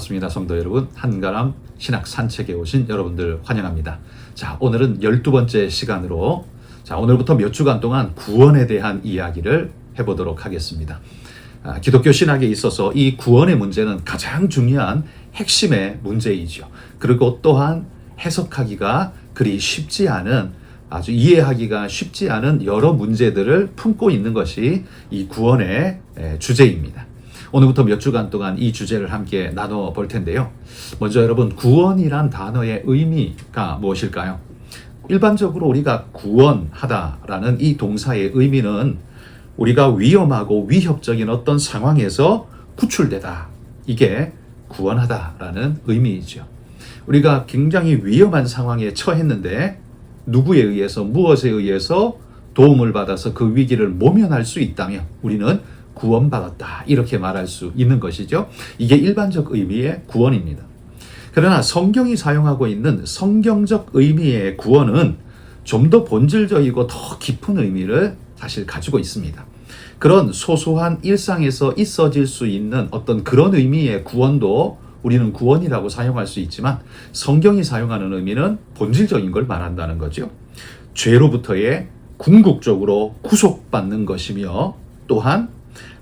반갑습니다. 성도 여러분, 한가람 신학 산책에 오신 여러분들 환영합니다. 자, 오늘은 12번째 시간으로 오늘부터 몇 주간 동안 구원에 대한 이야기를 해보도록 하겠습니다. 기독교 신학에 있어서 이 구원의 문제는 가장 중요한 핵심의 문제이죠. 그리고 또한 해석하기가 그리 쉽지 않은, 아주 이해하기가 쉽지 않은 여러 문제들을 품고 있는 것이 이 구원의 주제입니다. 오늘부터 몇 주간 동안 이 주제를 함께 나눠 볼 텐데요. 먼저 여러분, 구원이란 단어의 의미가 무엇일까요? 일반적으로 우리가 구원하다라는 이 동사의 의미는 우리가 위험하고 위협적인 어떤 상황에서 구출되다, 이게 구원하다라는 의미이죠. 우리가 굉장히 위험한 상황에 처했는데 누구에 의해서, 무엇에 의해서 도움을 받아서 그 위기를 모면할 수 있다면 우리는 구원받았다, 이렇게 말할 수 있는 것이죠. 이게 일반적 의미의 구원입니다. 그러나 성경이 사용하고 있는 성경적 의미의 구원은 좀 더 본질적이고 더 깊은 의미를 사실 가지고 있습니다. 그런 소소한 일상에서 있어질 수 있는 어떤 그런 의미의 구원도 우리는 구원이라고 사용할 수 있지만, 성경이 사용하는 의미는 본질적인 걸 말한다는 거죠. 죄로부터의 궁극적으로 구속받는 것이며, 또한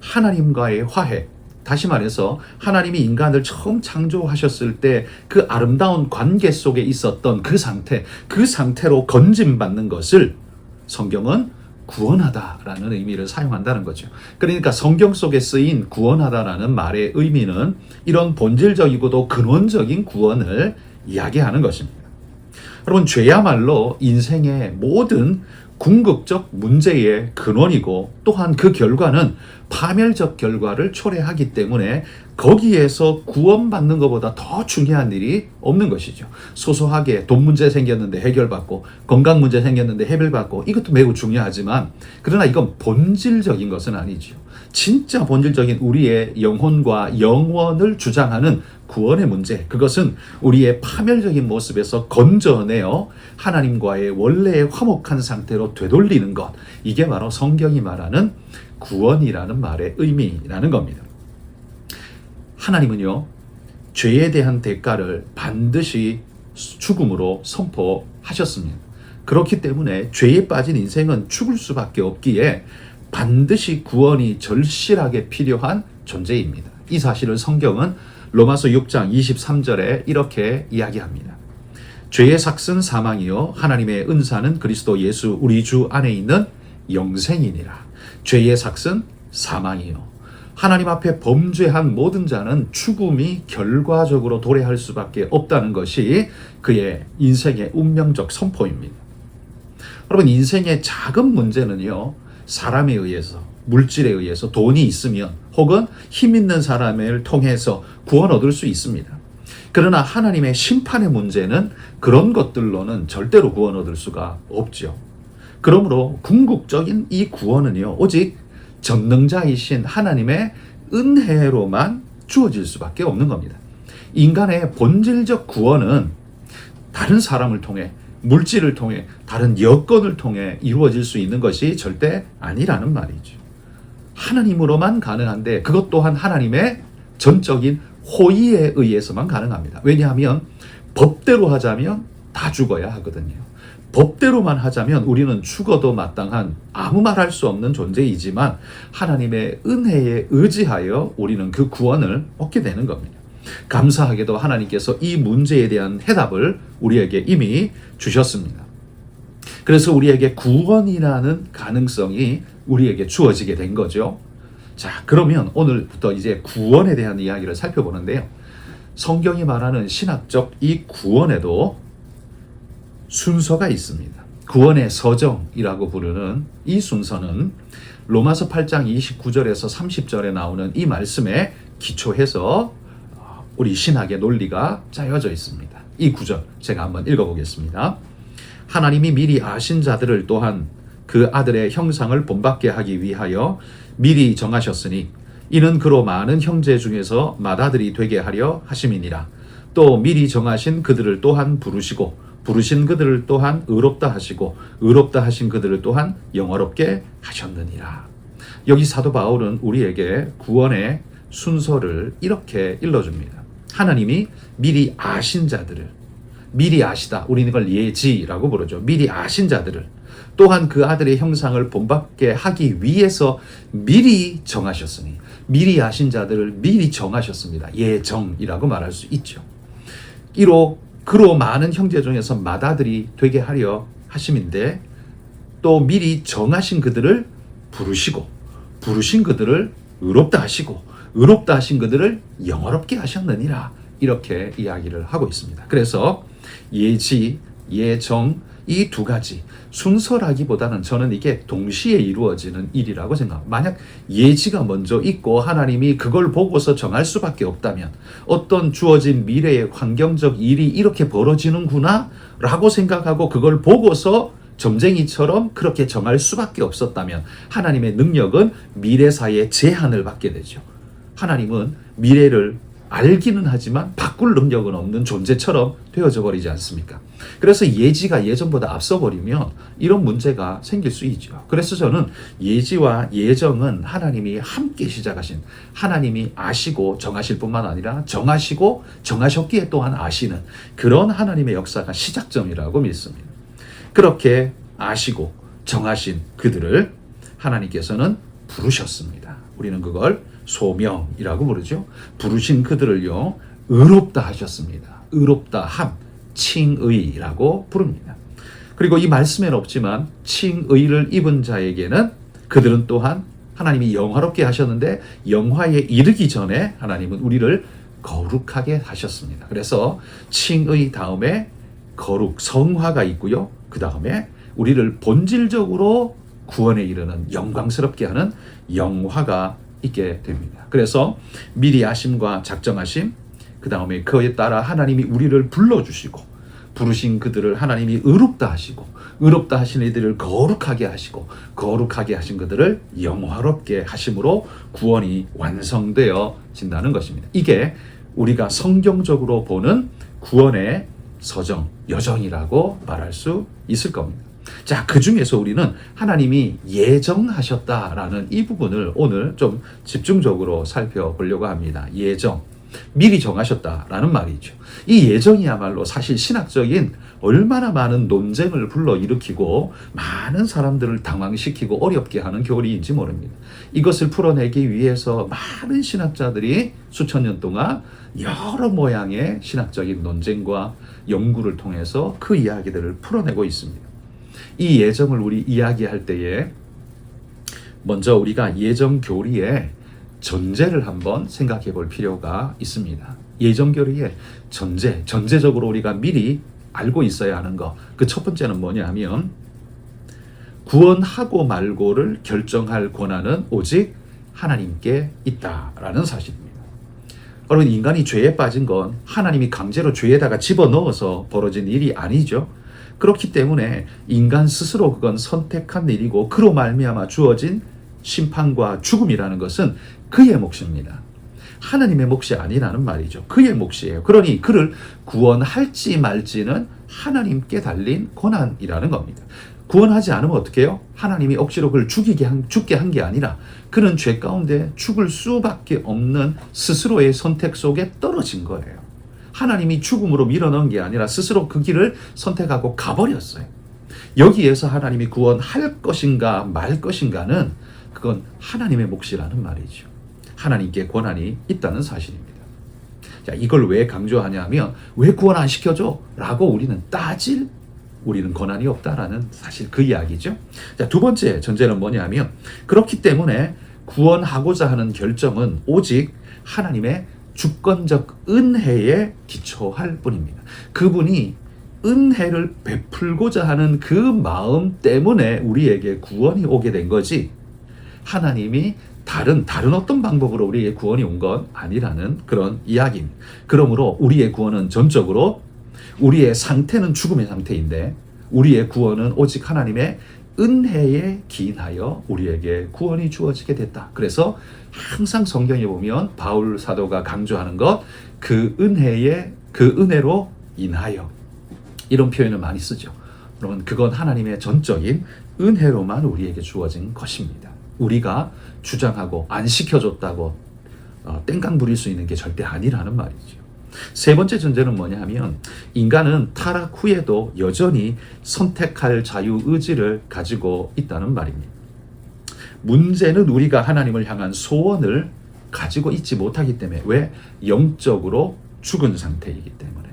하나님과의 화해, 다시 말해서 하나님이 인간을 처음 창조하셨을 때 그 아름다운 관계 속에 있었던 그 상태로 건짐받는 것을 성경은 구원하다라는 의미를 사용한다는 거죠. 그러니까 성경 속에 쓰인 구원하다라는 말의 의미는 이런 본질적이고도 근원적인 구원을 이야기하는 것입니다. 여러분, 죄야말로 인생의 모든 궁극적 문제의 근원이고, 또한 그 결과는 파멸적 결과를 초래하기 때문에 거기에서 구원받는 것보다 더 중요한 일이 없는 것이죠. 소소하게 돈 문제 생겼는데 해결받고, 건강 문제 생겼는데 해결받고, 이것도 매우 중요하지만, 그러나 이건 본질적인 것은 아니죠. 진짜 본질적인 우리의 영혼과 영원을 주장하는 구원의 문제, 그것은 우리의 파멸적인 모습에서 건져내어 하나님과의 원래의 화목한 상태로 되돌리는 것, 이게 바로 성경이 말하는 구원이라는 말의 의미라는 겁니다. 하나님은요, 죄에 대한 대가를 반드시 죽음으로 선포하셨습니다. 그렇기 때문에 죄에 빠진 인생은 죽을 수밖에 없기에 반드시 구원이 절실하게 필요한 존재입니다. 이 사실을 성경은 로마서 6장 23절에 이렇게 이야기합니다. 죄의 삭은 사망이요 하나님의 은사는 그리스도 예수 우리 주 안에 있는 영생이니라. 죄의 삭은 사망이요, 하나님 앞에 범죄한 모든 자는 죽음이 결과적으로 도래할 수밖에 없다는 것이 그의 인생의 운명적 선포입니다. 여러분, 인생의 작은 문제는요, 사람에 의해서, 물질에 의해서, 돈이 있으면 혹은 힘 있는 사람을 통해서 구원 얻을 수 있습니다. 그러나 하나님의 심판의 문제는 그런 것들로는 절대로 구원 얻을 수가 없죠. 그러므로 궁극적인 이 구원은요, 오직 전능자이신 하나님의 은혜로만 주어질 수밖에 없는 겁니다. 인간의 본질적 구원은 다른 사람을 통해, 물질을 통해, 다른 여건을 통해 이루어질 수 있는 것이 절대 아니라는 말이죠. 하나님으로만 가능한데, 그것 또한 하나님의 전적인 호의에 의해서만 가능합니다. 왜냐하면 법대로 하자면 다 죽어야 하거든요. 법대로만 하자면 우리는 죽어도 마땅한, 아무 말 할 수 없는 존재이지만 하나님의 은혜에 의지하여 우리는 그 구원을 얻게 되는 겁니다. 감사하게도 하나님께서 이 문제에 대한 해답을 우리에게 이미 주셨습니다. 그래서 우리에게 구원이라는 가능성이 우리에게 주어지게 된 거죠. 자, 그러면 오늘부터 이제 구원에 대한 이야기를 살펴보는데요. 성경이 말하는 신학적 이 구원에도 순서가 있습니다. 구원의 서정이라고 부르는 이 순서는 로마서 8장 29절에서 30절에 나오는 이 말씀에 기초해서 우리 신학의 논리가 짜여져 있습니다. 이 구절 제가 한번 읽어보겠습니다. 하나님이 미리 아신 자들을 또한 그 아들의 형상을 본받게 하기 위하여 미리 정하셨으니 이는 그로 많은 형제 중에서 맏아들이 되게 하려 하심이니라. 또 미리 정하신 그들을 또한 부르시고 부르신 그들을 또한 의롭다 하시고 의롭다 하신 그들을 또한 영화롭게 하셨느니라. 여기 사도 바울은 우리에게 구원의 순서를 이렇게 일러줍니다. 하나님이 미리 아신 자들을, 미리 아시다, 우리는 이걸 예지라고 부르죠. 미리 아신 자들을, 또한 그 아들의 형상을 본받게 하기 위해서 미리 정하셨으니, 미리 아신 자들을 미리 정하셨습니다. 예정이라고 말할 수 있죠. 이로 그로 많은 형제 중에서 맏아들이 되게 하려 하심인데, 또 미리 정하신 그들을 부르시고, 부르신 그들을 의롭다 하시고, 의롭다 하신 그들을 영화롭게 하셨느니라, 이렇게 이야기를 하고 있습니다. 그래서 예지, 예정, 이 두 가지 순서라기보다는 저는 이게 동시에 이루어지는 일이라고 생각합니다. 만약 예지가 먼저 있고 하나님이 그걸 보고서 정할 수밖에 없다면, 어떤 주어진 미래의 환경적 일이 이렇게 벌어지는구나 라고 생각하고 그걸 보고서 점쟁이처럼 그렇게 정할 수밖에 없었다면, 하나님의 능력은 미래사의 제한을 받게 되죠. 하나님은 미래를 알기는 하지만 바꿀 능력은 없는 존재처럼 되어져 버리지 않습니까? 그래서 예지가 예정보다 앞서 버리면 이런 문제가 생길 수 있죠. 그래서 저는 예지와 예정은 하나님이 함께 시작하신, 하나님이 아시고 정하실 뿐만 아니라 정하시고 정하셨기에 또한 아시는 그런 하나님의 역사가 시작점이라고 믿습니다. 그렇게 아시고 정하신 그들을 하나님께서는 부르셨습니다. 우리는 그걸 소명이라고 부르죠. 부르신 그들을요, 의롭다 하셨습니다. 의롭다 함, 칭의라고 부릅니다. 그리고 이 말씀에는 없지만 칭의를 입은 자에게는 그들은 또한 하나님이 영화롭게 하셨는데, 영화에 이르기 전에 하나님은 우리를 거룩하게 하셨습니다. 그래서 칭의 다음에 거룩, 성화가 있고요. 그 다음에 우리를 본질적으로 구원에 이르는, 영광스럽게 하는 영화가 있게 됩니다. 그래서 미리 아심과 작정하심, 그 다음에 그에 따라 하나님이 우리를 불러주시고, 부르신 그들을 하나님이 의롭다 하시고, 의롭다 하신 이들을 거룩하게 하시고, 거룩하게 하신 그들을 영화롭게 하심으로 구원이 완성되어진다는 것입니다. 이게 우리가 성경적으로 보는 구원의 서정, 여정이라고 말할 수 있을 겁니다. 자, 그 중에서 우리는 하나님이 예정하셨다라는 이 부분을 오늘 좀 집중적으로 살펴보려고 합니다. 예정, 미리 정하셨다라는 말이죠. 이 예정이야말로 사실 신학적인 얼마나 많은 논쟁을 불러일으키고 많은 사람들을 당황시키고 어렵게 하는 교리인지 모릅니다. 이것을 풀어내기 위해서 많은 신학자들이 수천 년 동안 여러 모양의 신학적인 논쟁과 연구를 통해서 그 이야기들을 풀어내고 있습니다. 이 예정을 우리 이야기할 때에 먼저 우리가 예정 교리의 전제를 한번 생각해 볼 필요가 있습니다. 예정 교리의 전제적으로 우리가 미리 알고 있어야 하는 것, 그 첫 번째는 뭐냐 하면, 구원하고 말고를 결정할 권한은 오직 하나님께 있다라는 사실입니다. 여러분, 인간이 죄에 빠진 건 하나님이 강제로 죄에다가 집어넣어서 벌어진 일이 아니죠. 그렇기 때문에 인간 스스로 그건 선택한 일이고, 그로 말미암아 주어진 심판과 죽음이라는 것은 그의 몫입니다. 하나님의 몫이 아니라는 말이죠. 그의 몫이에요. 그러니 그를 구원할지 말지는 하나님께 달린 권한이라는 겁니다. 구원하지 않으면 어떻게 해요? 하나님이 억지로 그를 죽게 한 게 아니라, 그는 죄 가운데 죽을 수밖에 없는 스스로의 선택 속에 떨어진 거예요. 하나님이 죽음으로 밀어넣은 게 아니라 스스로 그 길을 선택하고 가버렸어요. 여기에서 하나님이 구원할 것인가 말 것인가는 그건 하나님의 몫이라는 말이죠. 하나님께 권한이 있다는 사실입니다. 자, 이걸 왜 강조하냐면, 왜 구원 안 시켜줘? 라고 우리는 권한이 없다라는 사실 그 이야기죠. 자, 두 번째 전제는 뭐냐면, 그렇기 때문에 구원하고자 하는 결정은 오직 하나님의 주권적 은혜에 기초할 뿐입니다. 그분이 은혜를 베풀고자 하는 그 마음 때문에 우리에게 구원이 오게 된 거지, 하나님이 다른 어떤 방법으로 우리에게 구원이 온 건 아니라는 그런 이야기입니다. 그러므로 우리의 구원은 전적으로, 우리의 상태는 죽음의 상태인데 우리의 구원은 오직 하나님의 은혜에 기인하여 우리에게 구원이 주어지게 됐다. 그래서 항상 성경에 보면 바울 사도가 강조하는 것, 그 은혜로 인하여, 이런 표현을 많이 쓰죠. 그러면 그건 하나님의 전적인 은혜로만 우리에게 주어진 것입니다. 우리가 주장하고 안 시켜줬다고 땡깡 부릴 수 있는 게 절대 아니라는 말이죠. 세 번째 전제는 뭐냐 하면 인간은 타락 후에도 여전히 선택할 자유의지를 가지고 있다는 말입니다. 문제는 우리가 하나님을 향한 소원을 가지고 있지 못하기 때문에, 왜? 영적으로 죽은 상태이기 때문에.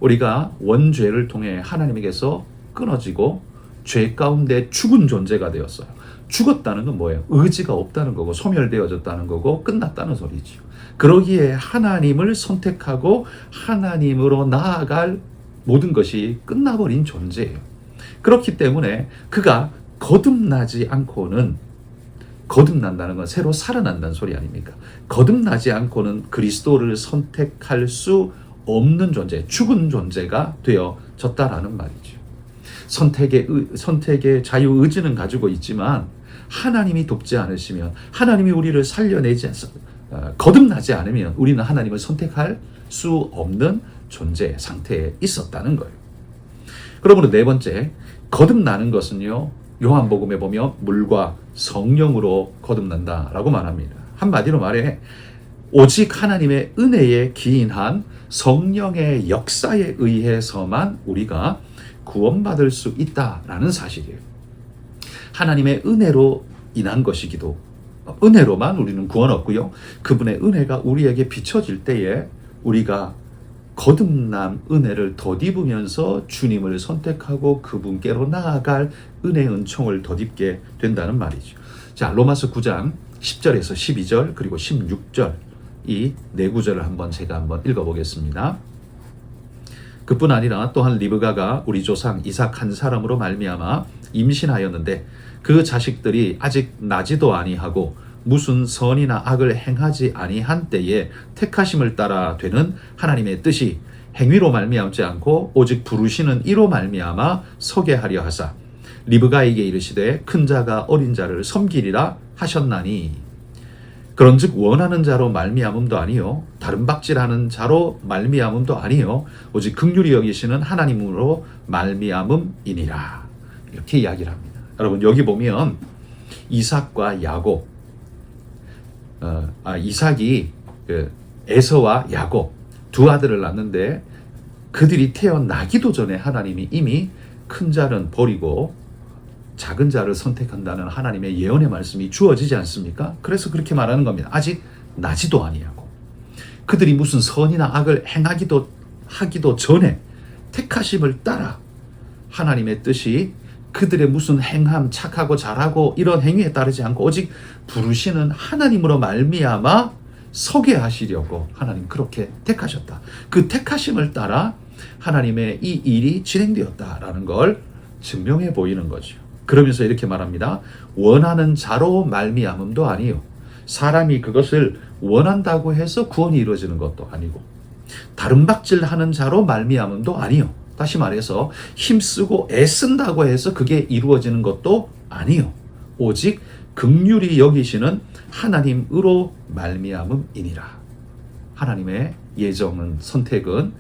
우리가 원죄를 통해 하나님에게서 끊어지고 죄 가운데 죽은 존재가 되었어요. 죽었다는 건 뭐예요? 의지가 없다는 거고 소멸되어졌다는 거고 끝났다는 소리죠. 그러기에 하나님을 선택하고 하나님으로 나아갈 모든 것이 끝나버린 존재예요. 그렇기 때문에 그가 거듭나지 않고는, 거듭난다는 건 새로 살아난다는 소리 아닙니까? 거듭나지 않고는 그리스도를 선택할 수 없는 존재, 죽은 존재가 되어졌다라는 말이죠. 선택의 자유의지는 가지고 있지만 하나님이 돕지 않으시면, 하나님이 우리를 살려내지 거듭나지 않으면 우리는 하나님을 선택할 수 없는 존재 상태에 있었다는 거예요. 그러므로 네 번째, 거듭나는 것은요, 요한복음에 보면 물과 성령으로 거듭난다라고 말합니다. 한마디로 말해 오직 하나님의 은혜에 기인한 성령의 역사에 의해서만 우리가 구원받을 수 있다라는 사실이에요. 하나님의 은혜로 인한 것이기도, 은혜로만 우리는 구원 얻고요, 그분의 은혜가 우리에게 비춰질 때에 우리가 거듭남 은혜를 덧입으면서 주님을 선택하고 그분께로 나아갈 은혜의 은총을 덧입게 된다는 말이죠. 자, 로마서 9장 10절에서 12절 그리고 16절, 이 네 구절을 제가 한번 읽어보겠습니다. 그뿐 아니라 또한 리브가가 우리 조상 이삭 한 사람으로 말미암아 임신하였는데 그 자식들이 아직 나지도 아니하고 무슨 선이나 악을 행하지 아니한 때에 택하심을 따라 되는 하나님의 뜻이 행위로 말미암지 않고 오직 부르시는 이로 말미암아 서게 하려 하사 리브가에게 이르시되 큰 자가 어린 자를 섬기리라 하셨나니, 그런즉 원하는 자로 말미암음도 아니요 다른 박질하는 자로 말미암음도 아니요 오직 긍휼히 여기시는 하나님으로 말미암음이니라, 이렇게 이야기를 합니다. 여러분, 여기 보면 이삭과 야곱, 이삭이 에서와 야곱 두 아들을 낳는데 그들이 태어나기도 전에 하나님이 이미 큰 자는 버리고 작은 자를 선택한다는 하나님의 예언의 말씀이 주어지지 않습니까? 그래서 그렇게 말하는 겁니다. 아직 나지도 아니하고 그들이 무슨 선이나 악을 하기도 전에 택하심을 따라 하나님의 뜻이 그들의 무슨 행함, 착하고 잘하고 이런 행위에 따르지 않고 오직 부르시는 하나님으로 말미암아 서게 하시려고 하나님 그렇게 택하셨다. 그 택하심을 따라 하나님의 이 일이 진행되었다라는 걸 증명해 보이는 거죠. 그러면서 이렇게 말합니다. 원하는 자로 말미암음도 아니요 사람이 그것을 원한다고 해서 구원이 이루어지는 것도 아니고 다른 박질하는 자로 말미암음도 아니요, 다시 말해서 힘쓰고 애쓴다고 해서 그게 이루어지는 것도 아니요 오직 긍휼히 여기시는 하나님으로 말미암음이니라. 하나님의 예정은, 선택은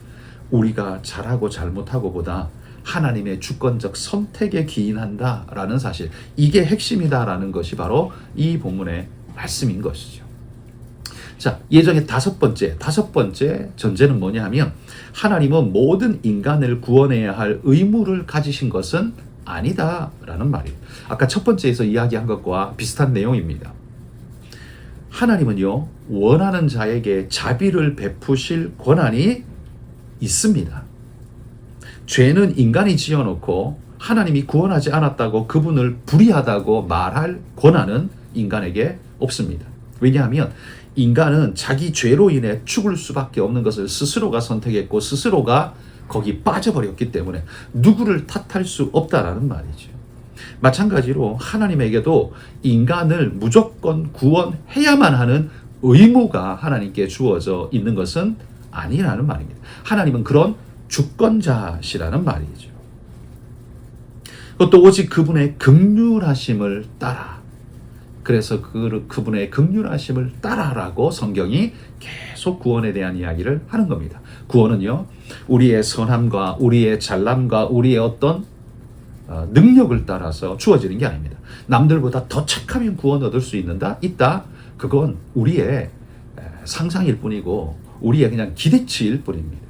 우리가 잘하고 잘못하고 보다 하나님의 주권적 선택에 기인한다라는 사실, 이게 핵심이다라는 것이 바로 이 본문의 말씀인 것이죠. 자, 예정의 다섯 번째 전제는 뭐냐 하면 하나님은 모든 인간을 구원해야 할 의무를 가지신 것은 아니다라는 말이에요. 아까 첫 번째에서 이야기한 것과 비슷한 내용입니다. 하나님은요, 원하는 자에게 자비를 베푸실 권한이 있습니다. 죄는 인간이 지어놓고 하나님이 구원하지 않았다고 그분을 불의하다고 말할 권한은 인간에게 없습니다. 왜냐하면 인간은 자기 죄로 인해 죽을 수밖에 없는 것을 스스로가 선택했고 스스로가 거기 빠져버렸기 때문에 누구를 탓할 수 없다라는 말이죠. 마찬가지로 하나님에게도 인간을 무조건 구원해야만 하는 의무가 하나님께 주어져 있는 것은 아니라는 말입니다. 하나님은 그런 주권자시라는 말이죠. 그것도 오직 그분의 긍휼하심을 따라, 그래서 그분의 긍휼하심을 따라라고 성경이 계속 구원에 대한 이야기를 하는 겁니다. 구원은요, 우리의 선함과 우리의 잘남과 우리의 어떤 능력을 따라서 주어지는 게 아닙니다. 남들보다 더 착하면 구원 얻을 수 있다? 그건 우리의 상상일 뿐이고 우리의 그냥 기대치일 뿐입니다.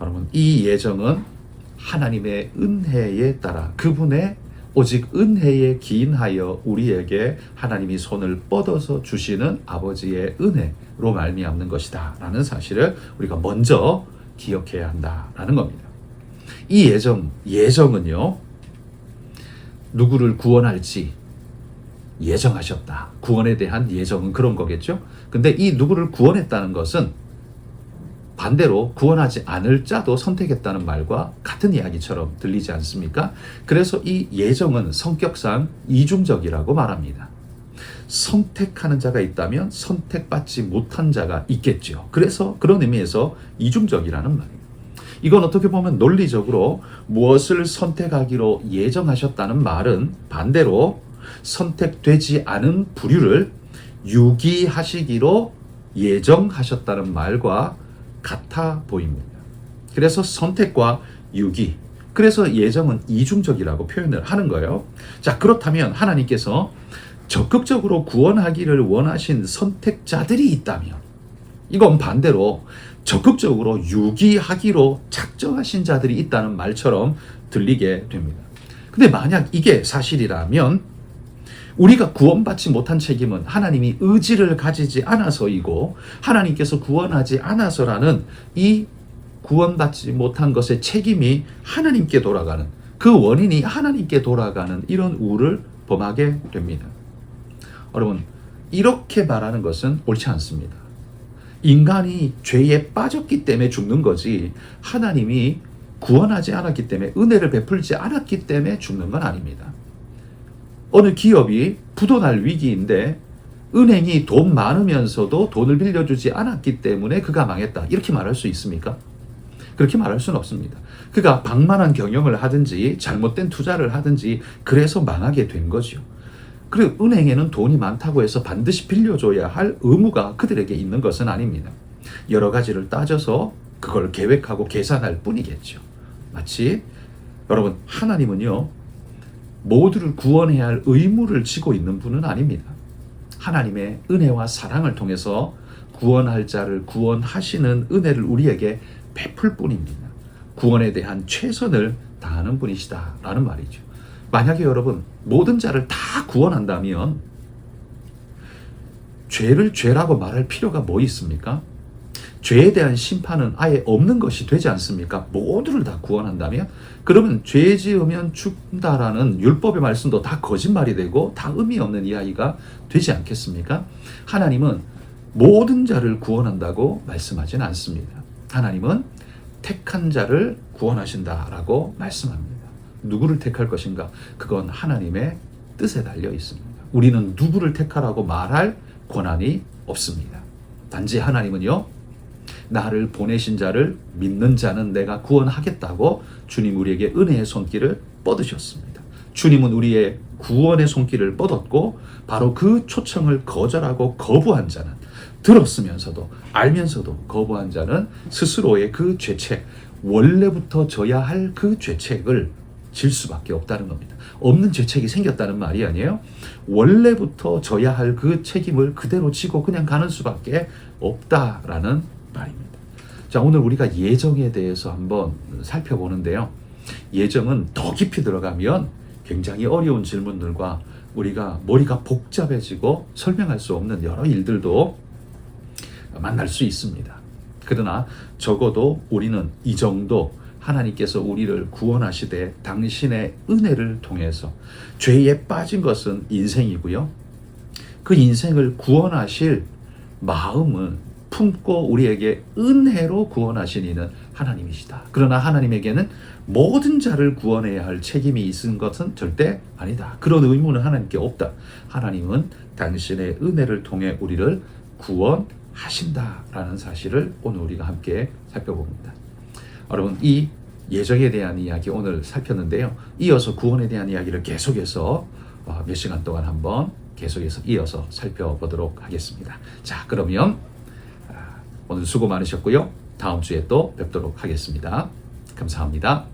여러분, 이 예정은 하나님의 은혜에 따라 그분의 오직 은혜에 기인하여 우리에게 하나님이 손을 뻗어서 주시는 아버지의 은혜로 말미암는 것이다 라는 사실을 우리가 먼저 기억해야 한다라는 겁니다. 이 예정은요, 누구를 구원할지 예정하셨다. 구원에 대한 예정은 그런 거겠죠. 근데 이 누구를 구원했다는 것은 반대로 구원하지 않을 자도 선택했다는 말과 같은 이야기처럼 들리지 않습니까? 그래서 이 예정은 성격상 이중적이라고 말합니다. 선택하는 자가 있다면 선택받지 못한 자가 있겠죠. 그래서 그런 의미에서 이중적이라는 말이에요. 이건 어떻게 보면 논리적으로 무엇을 선택하기로 예정하셨다는 말은 반대로 선택되지 않은 부류를 유기하시기로 예정하셨다는 말과 같아 보입니다. 그래서 선택과 유기, 그래서 예정은 이중적이라고 표현을 하는 거예요. 자, 그렇다면 하나님께서 적극적으로 구원하기를 원하신 선택자들이 있다면 이건 반대로 적극적으로 유기하기로 작정하신 자들이 있다는 말처럼 들리게 됩니다. 근데 만약 이게 사실이라면 우리가 구원받지 못한 책임은 하나님이 의지를 가지지 않아서이고 하나님께서 구원하지 않아서라는 이 구원받지 못한 것의 책임이 하나님께 돌아가는, 그 원인이 하나님께 돌아가는 이런 우를 범하게 됩니다. 여러분, 이렇게 말하는 것은 옳지 않습니다. 인간이 죄에 빠졌기 때문에 죽는 거지 하나님이 구원하지 않았기 때문에, 은혜를 베풀지 않았기 때문에 죽는 건 아닙니다. 어느 기업이 부도날 위기인데 은행이 돈 많으면서도 돈을 빌려주지 않았기 때문에 그가 망했다, 이렇게 말할 수 있습니까? 그렇게 말할 수는 없습니다. 그가 방만한 경영을 하든지 잘못된 투자를 하든지 그래서 망하게 된 거죠. 그리고 은행에는 돈이 많다고 해서 반드시 빌려줘야 할 의무가 그들에게 있는 것은 아닙니다. 여러 가지를 따져서 그걸 계획하고 계산할 뿐이겠죠. 마치 여러분, 하나님은요, 모두를 구원해야 할 의무를 지고 있는 분은 아닙니다. 하나님의 은혜와 사랑을 통해서 구원할 자를 구원하시는 은혜를 우리에게 베풀 뿐입니다. 구원에 대한 최선을 다하는 분이시다라는 말이죠. 만약에 여러분 모든 자를 다 구원한다면 죄를 죄라고 말할 필요가 뭐 있습니까? 죄에 대한 심판은 아예 없는 것이 되지 않습니까? 모두를 다 구원한다면? 그러면 죄 지으면 죽는다라는 율법의 말씀도 다 거짓말이 되고 다 의미 없는 이야기가 되지 않겠습니까? 하나님은 모든 자를 구원한다고 말씀하진 않습니다. 하나님은 택한 자를 구원하신다라고 말씀합니다. 누구를 택할 것인가? 그건 하나님의 뜻에 달려 있습니다. 우리는 누구를 택하라고 말할 권한이 없습니다. 단지 하나님은요, 나를 보내신 자를 믿는 자는 내가 구원하겠다고 주님 우리에게 은혜의 손길을 뻗으셨습니다. 주님은 우리의 구원의 손길을 뻗었고 바로 그 초청을 거절하고 거부한 자는, 들었으면서도 알면서도 거부한 자는 스스로의 그 죄책, 원래부터 져야 할 그 죄책을 질 수밖에 없다는 겁니다. 없는 죄책이 생겼다는 말이 아니에요. 원래부터 져야 할 그 책임을 그대로 지고 그냥 가는 수밖에 없다라는 말입니다. 자, 오늘 우리가 예정에 대해서 한번 살펴보는데요. 예정은 더 깊이 들어가면 굉장히 어려운 질문들과 우리가 머리가 복잡해지고 설명할 수 없는 여러 일들도 만날 수 있습니다. 그러나 적어도 우리는 이 정도, 하나님께서 우리를 구원하시되 당신의 은혜를 통해서 죄에 빠진 것은 인생이고요. 그 인생을 구원하실 마음은 품고 우리에게 은혜로 구원하신 이는 하나님이시다. 그러나 하나님에게는 모든 자를 구원해야 할 책임이 있는 것은 절대 아니다. 그런 의무는 하나님께 없다. 하나님은 당신의 은혜를 통해 우리를 구원하신다라는 사실을 오늘 우리가 함께 살펴봅니다. 여러분, 이 예정에 대한 이야기 오늘 살폈는데요. 이어서 구원에 대한 이야기를 계속해서 몇 시간 동안 한번 계속해서 이어서 살펴보도록 하겠습니다. 자, 그러면 오늘 수고 많으셨고요. 다음 주에 또 뵙도록 하겠습니다. 감사합니다.